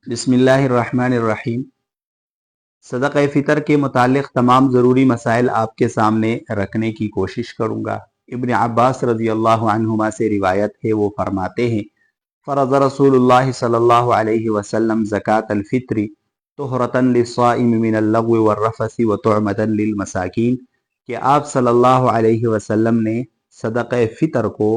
बिस्मिल्लाहिर्रहमानिर्रहीम। सदक़ा फ़ितर के मुतालिक तमाम ज़रूरी मसाइल आपके सामने रखने की कोशिश करूँगा। इब्न अब्बास रज़ी अल्लाहु अन्हुमा से रिवायत है, वो फरमाते हैं, फ़रज़ रसूलुल्लाह सल्लल्लाहु अलैहि वसल्लम ज़कातल फ़ित्री तुहरतन लिस्साइम मिनल लग़्वी वर्रफ़सी व तुअमतन लिल मसाकीन, कि आप सल्लल्लाहु अलैहि वसल्लम ने सदक़ा फ़ितर को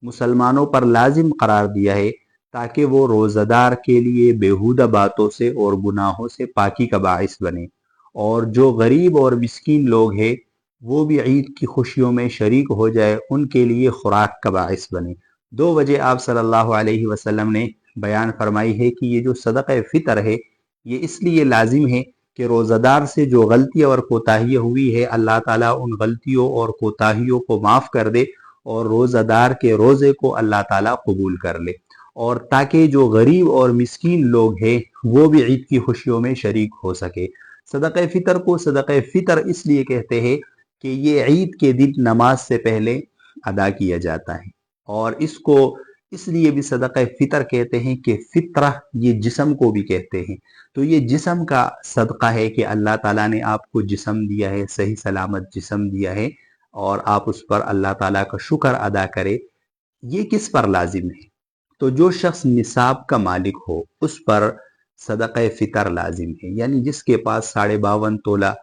मुसलमानों पर लाजिम करार दिया है ताकि वो रोज़ादार के लिए बेहुदा बातों से और गुनाहों से पाकी का बाइस बने, और जो गरीब और मिस्कीन लोग हैं वो भी ईद की खुशियों में शरीक हो जाए, उनके लिए खुराक का बाइस बने। दो वजह आप सल्लल्लाहु अलैहि वसल्लम ने बयान फरमाई है कि ये जो सदक़ा फ़ितर है ये इसलिए लाजिम है कि रोज़ादार से जो गलतियाँ और कोताहियाँ हुई है, अल्लाह ताला उन गलतियों और कोताहियों को माफ़ कर दे और रोज़ादार के रोज़े को अल्लाह ताला कबूल कर ले, और ताकि जो गरीब और मिस्कीन लोग हैं वो भी ईद की खुशियों में शरीक हो सके। सदक़ा फ़ितर को सदक़ा फ़ितर इसलिए कहते हैं कि ये ईद के दिन नमाज से पहले अदा किया जाता है, और इसको इसलिए भी सदक़ा फ़ितर कहते हैं कि फ़ितरा ये जिस्म को भी कहते हैं। तो ये जिस्म का सदका है कि अल्लाह ताला ने आपको जिस्म दिया है, सही सलामत जिस्म दिया है, और आप उस पर अल्लाह ताला का शुक्र अदा करें। ये किस पर लाजिम है? तो जो शख्स निसाब का मालिक हो उस पर सदक़ा फ़ितर लाजिम है, यानी जिसके पास 52.5 तोला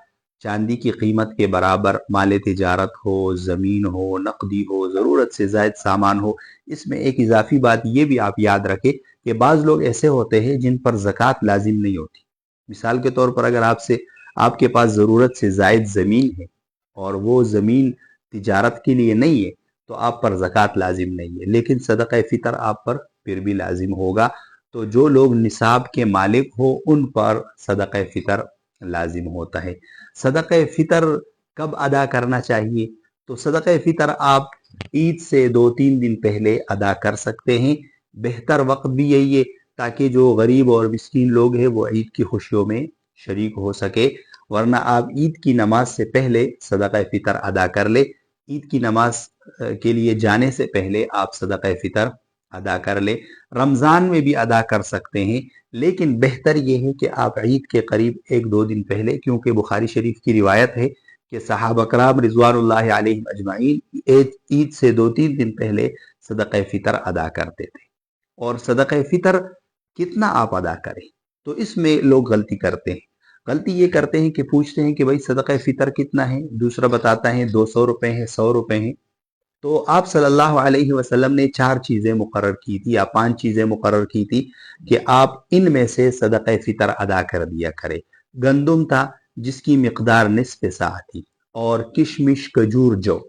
चांदी की कीमत के बराबर माल तिजारत हो, ज़मीन हो, नकदी हो, ज़रूरत से ज़ायद सामान हो। इसमें एक इजाफी बात ये भी आप याद रखें कि बाज़ लोग ऐसे होते हैं जिन पर ज़कात लाजिम नहीं होती। मिसाल के तौर पर अगर आपके पास ज़रूरत से ज़ायद ज़मीन है और वो ज़मीन तिजारत के लिए नहीं है, तो आप पर ज़कात लाजिम नहीं है, लेकिन सदक़ा फ़ितर आप पर फिर भी लाजिम होगा। तो जो लोग निसाब के मालिक हो उन पर सदक़ा फ़ितर लाजिम होता है। सदक़ा फ़ितर कब अदा करना चाहिए? तो सदक़ा फ़ितर आप ईद से 2-3 दिन पहले अदा कर सकते हैं। बेहतर वक्त भी यही है ताकि जो गरीब और मिस्कीन लोग हैं वो ईद की खुशियों में शरीक हो सके, वरना आप ईद की नमाज से पहले सदक़ा फ़ितर अदा कर ले। ईद की नमाज के लिए जाने से पहले आप सदक़ा फ़ितर अदा कर ले। रमज़ान में भी अदा कर सकते हैं, लेकिन बेहतर यह है कि आप ईद के करीब 1-2 दिन पहले, क्योंकि बुखारी शरीफ की रिवायत है कि सहाबा कराम रिज़वानुल्लाहि अलैहिम अजमाइन ईद से 2-3 दिन पहले सदक़ा फ़ितर अदा करते थे। और सदक़ा फ़ितर कितना आप अदा करें, तो इसमें लोग गलती करते हैं। गलती ये करते हैं कि पूछते हैं कि भाई सदक़ा फ़ितर कितना है, दूसरा बताता है 200 रुपए है, 100 रुपए हैं। तो आप सल्लल्लाहु अलैहि वसल्लम ने 4 चीज़ें मुकर्रर की थी या 5 चीज़ें मुकर्रर की थी कि आप इनमें से सदक़ा फ़ितर अदा कर दिया करें। गंदुम था जिसकी मिक़दार निस्फ़ सा थी, और किशमिश, खजूर, जौ,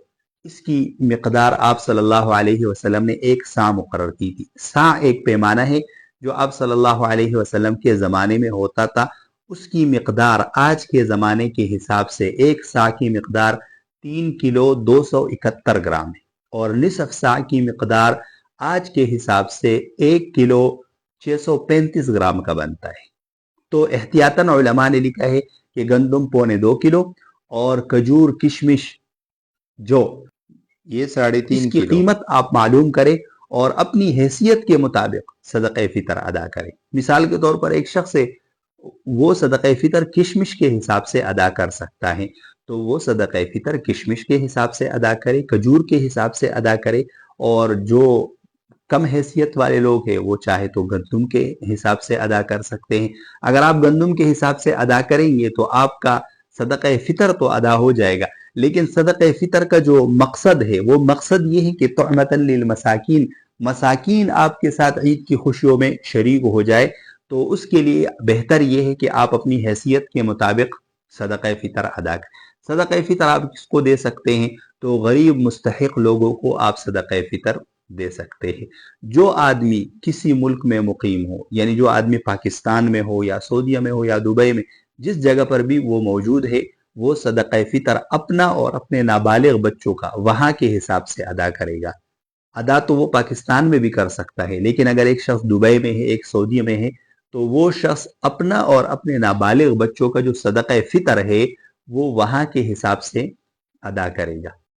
इसकी मिक़दार आप सल्लल्लाहु अलैहि वसल्लम ने 1 सा मुकर्रर की थी। सा एक पैमाना है जो आप सल्लल्लाहु अलैहि वसल्लम के ज़माने में होता था। उसकी मिक़दार आज के ज़माने के हिसाब से 1 सा की मिक़दार 3 किलो 271 ग्राम है, और निसफ सा की मिक़दार आज के हिसाब से 1 किलो 635 ग्राम का बनता है। तो एहतियातन उलमा ने लिखा है कि गंदुम 2.25 किलो और खजूर, किशमिश, जो ये 3.5 इसकी किलो। कीमत आप मालूम करें और अपनी हैसियत के मुताबिक सदक़ा फ़ितर अदा करें। मिसाल के तौर पर एक शख्स है, वो सदक़ा फ़ितर किशमिश के हिसाब से अदा कर सकता है, तो वो सदक़ा फ़ितर किशमिश के हिसाब से अदा करे, खजूर के हिसाब से अदा करे, और जो कम हैसियत वाले लोग हैं वो चाहे तो गंदुम के हिसाब से अदा कर सकते हैं। अगर आप गंदुम के हिसाब से अदा करेंगे तो आपका सदक़ा फ़ितर तो अदा हो जाएगा, लेकिन सदक़ा फ़ितर का जो मकसद है वो मकसद ये है कि तुअमतन लिल मसाकीन, मसाकीन आपके साथ ईद की खुशियों में शरीक हो जाए। तो उसके लिए बेहतर ये है कि आप अपनी हैसियत के मुताबिक सदक़ा फ़ितर अदा करें। सदक़ा फ़ितर आप किसको दे सकते हैं? तो गरीब मुस्तहिक लोगों को आप सदक़ा फ़ितर दे सकते हैं। जो आदमी किसी मुल्क में मुकीम हो, यानी जो आदमी पाकिस्तान में हो या सऊदीया में हो या दुबई में, जिस जगह पर भी वो मौजूद है, वो सदक़ा फ़ितर अपना और अपने नाबालिग बच्चों का वहाँ के हिसाब से अदा करेगा। अदा तो वो पाकिस्तान में भी कर सकता है, लेकिन अगर एक शख्स दुबई में है, एक सऊदी में है, तो वो शख्स अपना और अपने नाबालिग बच्चों का जो सदक़ा फ़ितर है वो वहाँ के हिसाब से अदा करेगा।